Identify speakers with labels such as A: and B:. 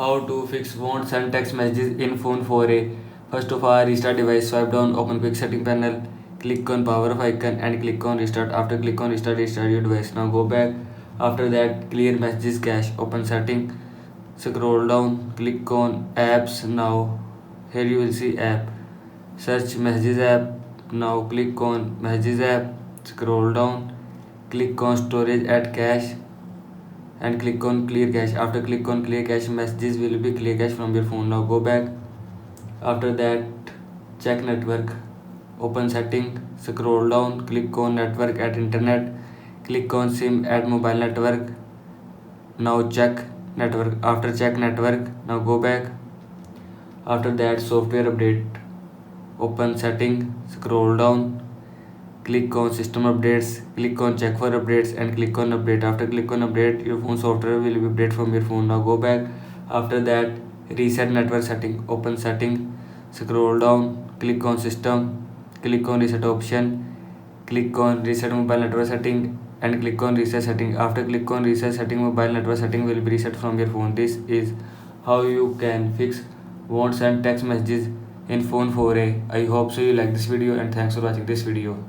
A: How to fix won't send text messages in phone 4a. First of all, restart device, swipe down, open quick setting panel, click on power off icon and click on restart. After click on restart, restart your device. Now go back. After that, clear messages cache, open setting, scroll down, click on apps. Now here you will see app. Search messages app. Now click on messages app, scroll down, click on storage at cache and click on clear cache. After click on clear cache, messages will be clear cache from your phone. Now go back. After that, check network, open setting, scroll down, click on network at internet, click on sim at mobile network. Now check network. After check network, now go back. After that, software update, open setting, scroll down, click on system updates, click on check for updates and click on update. After click on update, your phone software will be update from your phone. Now go back. After that, reset network setting, open setting, scroll down, click on system, click on reset option, click on reset mobile network setting and click on reset setting. After click on reset setting, mobile network setting will be reset from your phone. This is how you can fix won't send text messages in phone 4a. I hope so you like this video and thanks for watching this video.